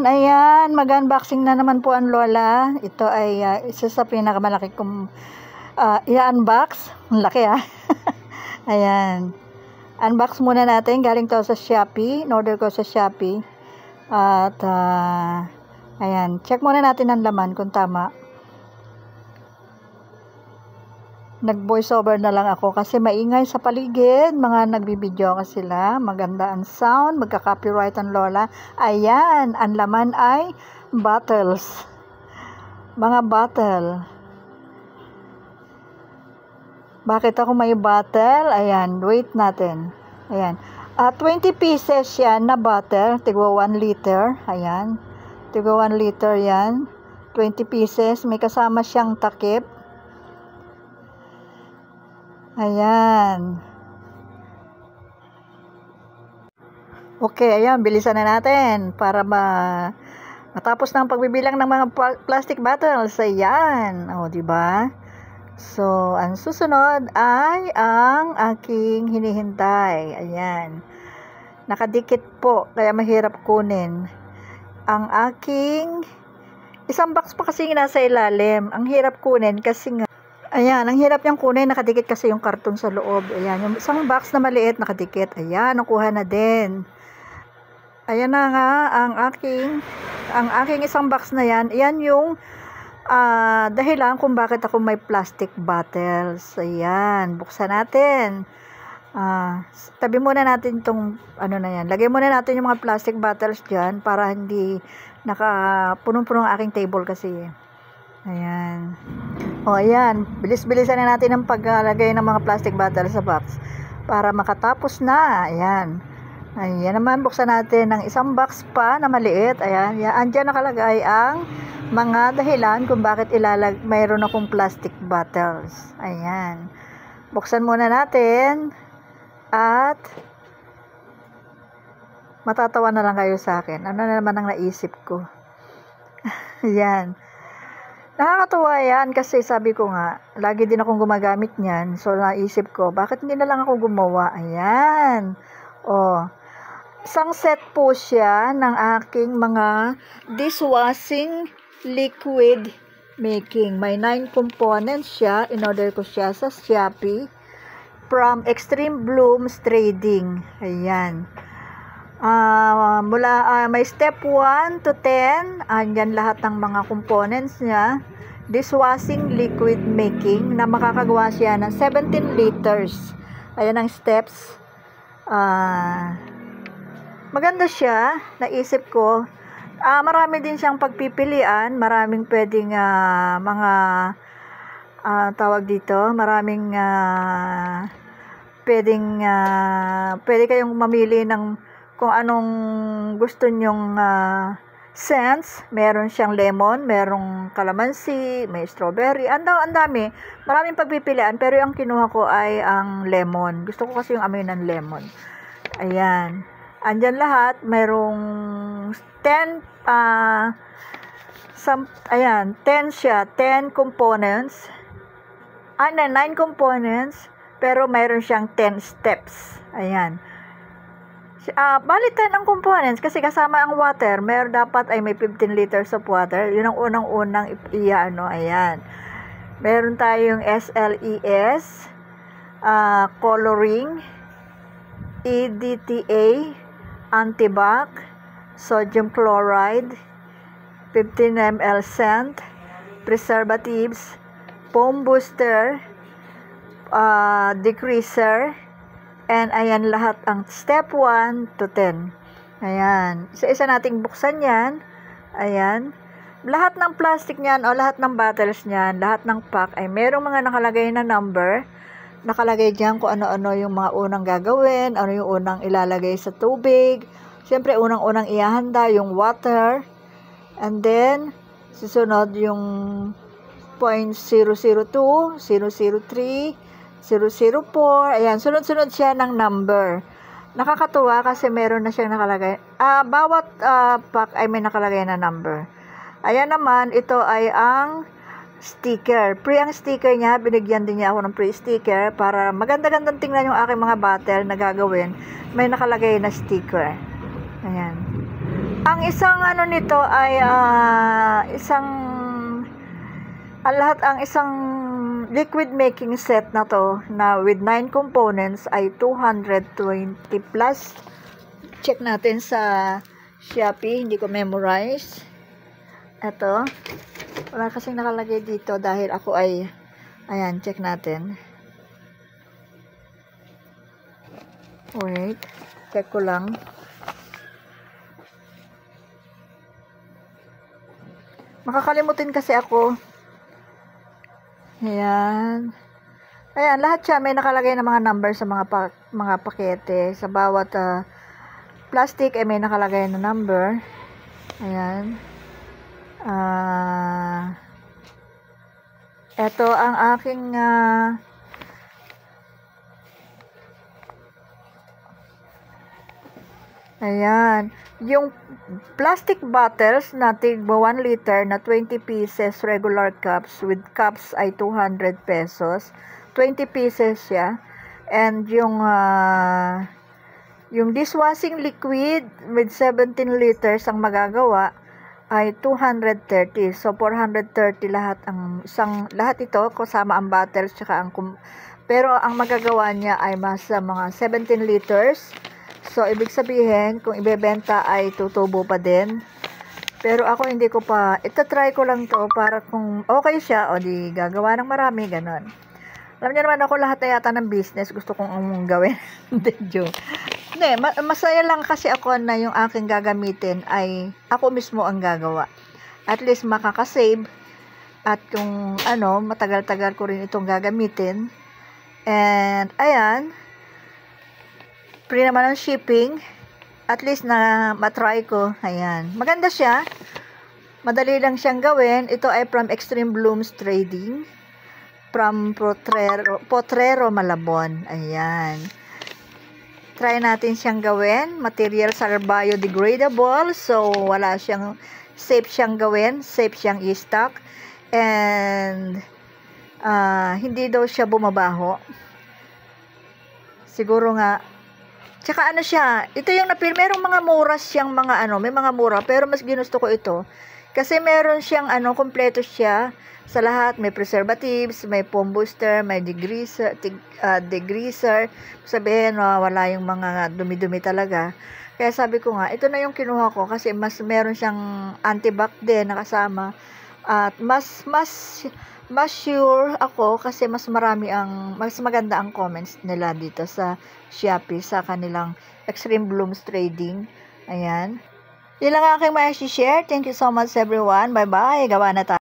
Ayan, mag-unboxing na naman po ang Lola. Ito ay isa sa pinakamalaki kong i-unbox. Ang laki Ayan. Unbox muna natin. Galing to sa Shopee. In-order ko sa Shopee. At ayan, check muna natin ang laman kung tama. Nag-voice over na lang ako kasi maingay sa paligid. Mga nagbibideo ka sila. Maganda ang sound. Magka-copyright ang Lola. Ayan. Ang laman ay bottles. Mga bottle. Bakit ako may bottle? Ayan. Wait natin. Ayan. 20 pieces yan na bottle. Tigwa 1 liter. Ayan. Tigwa 1 liter yan. 20 pieces. May kasama siyang takip. Ayan. Okay, ayan, bilisan na natin para matapos ng pagbibilang ng mga plastic bottles. Ayan. O, diba? So, ang susunod ay ang aking hinihintay. Ayan. Nakadikit po, kaya mahirap kunin. Ang aking isang box pa kasi nasa ilalim. Ang hirap kunin kasi nga ayan, ang hirap niyang kunin, nakadikit kasi yung karton sa loob. Ayan, yung isang box na maliit, nakadikit. Ayan, nakuha na din. Ayan na nga, ang aking isang box na yan. Ayan yung dahilan kung bakit ako may plastic bottles. Ayan, buksan natin. Tabi muna natin itong, ano na yan. Lagay muna natin yung mga plastic bottles dyan para hindi punong-puno ang aking table kasi. Ayan. O, ayan. Bilis-bilisan na natin ang paglalagay ng mga plastic bottles sa box para makatapos na. Ayan. Ayan naman, buksan natin ng isang box pa na maliit. Ayan. Andyan nakalagay ang mga dahilan kung bakit mayroon akong plastic bottles. Ayan. Buksan muna natin at matatawa na lang kayo sa akin. Ano na naman ang naisip ko. Ayan. Nakakatuwa yan kasi sabi ko nga, lagi din akong gumagamit niyan. So, naisip ko, bakit hindi na lang ako gumawa? Ayan. O, isang set po siya ng aking mga dishwashing liquid making. May 9 components siya. In-order ko siya sa Shopee from Extreme Blooms Trading. Ayan. May step 1 to 10, andyan lahat ng mga components niya. Dishwashing liquid making na makakagawa siya ng 17 liters. Ayan ang steps. Maganda siya, naisip ko. Marami din siyang pagpipilian, maraming pwedeng tawag dito, maraming pwede kayong mamili ng kung anong gusto nyong scents. Meron siyang lemon, merong calamansi, may strawberry, ang dami. Maraming pagpipilian, pero yung kinuha ko ay ang lemon. Gusto ko kasi yung amoy ng lemon. Ayan. Andyan lahat, merong 10 siya, 10 components. 9 components, pero mayroon siyang 10 steps. Ayan. Bali 10 ang components kasi kasama ang water. Dapat ay may 15 liters of water. Yun ang unang-unang ayan. Meron tayong SLES, coloring, EDTA, antibac, sodium chloride, 15 ml scent, preservatives, foam booster, decreaser, and ayan lahat ang step 1 to 10. Ayan. Isa-isa nating buksan yan. Ayan. Lahat ng plastic niyan o lahat ng bottles niyan, lahat ng pack ay merong mga nakalagay na number. Nakalagay diyan kung ano-ano yung mga unang gagawin, ano yung unang ilalagay sa tubig. Siyempre, unang-unang ihahanda yung water. And then, susunod yung 0.002, 003, 004, ayan, sunod-sunod siya ng number. Nakakatuwa kasi meron na siyang nakalagay. Bawat pack ay may nakalagay na number. Ayan naman, ito ay ang sticker. Pre ang sticker niya, binigyan din niya ako ng pre sticker para maganda-gandang tingnan yung aking mga bottle na gagawin. May nakalagay na sticker. Ayan. Ang isang ano nito ay ang isang liquid making set na to na with 9 components ay 220 plus. Check natin sa Shopee, hindi ko memorize. Ito, wala kasing nakalagay dito dahil ako ay, ayan, check natin. Wait, check ko lang. Makakalimutin kasi ako. Ayan. Ayan, lahat siya may nakalagay na mga number sa mga pakete. Sa bawat plastic ay may nakalagay na number. Ayan. Ito ang aking ayan. Yung plastic bottles na tigbo 1 liter na 20 pieces regular cups with cups ay 200 pesos. 20 pieces siya. And yung dishwashing liquid with 17 liters ang magagawa ay 230. So 430 lahat lahat ito kasama ang bottles tsaka pero ang magagawa niya ay mas mga 17 liters. So, ibig sabihin, kung ibebenta ay tutubo pa din. Pero ako hindi ko pa, itatry ko lang to para kung okay siya, o di gagawa ng marami, ganon. Alam niyo naman ako lahat na yata ng business, gusto kong gawin. Hindi, joke. Hindi, masaya lang kasi ako na yung aking gagamitin ay ako mismo ang gagawa. At least makakasave at kung matagal-tagal ko rin itong gagamitin. And, ayan, free naman ang shipping. At least na matry ko. Ayan. Maganda siya. Madali lang siyang gawin. Ito ay from Extreme Blooms Trading. From Potrero, Malabon. Ayan. Try natin siyang gawin. Materials are biodegradable. So, wala siyang safe siyang gawin. Safe siyang i-stock. And hindi daw siya bumabaho. Siguro nga tsaka siya, ito yung merong mga mura siyang may mga mura, pero mas ginusto ko ito. Kasi meron siyang kompleto siya sa lahat. May preservatives, may foam booster, may degreaser. Sabihin, wala yung mga dumi-dumi talaga. Kaya sabi ko nga, ito na yung kinuha ko kasi mas meron siyang antibac din nakasama. At mas sure ako kasi mas maganda ang comments nila dito sa Shopee sa kanilang Extreme Blooms Trading. Ayan. Yun lang aking may share. Thank you so much everyone. Bye-bye. Gawa na tayo.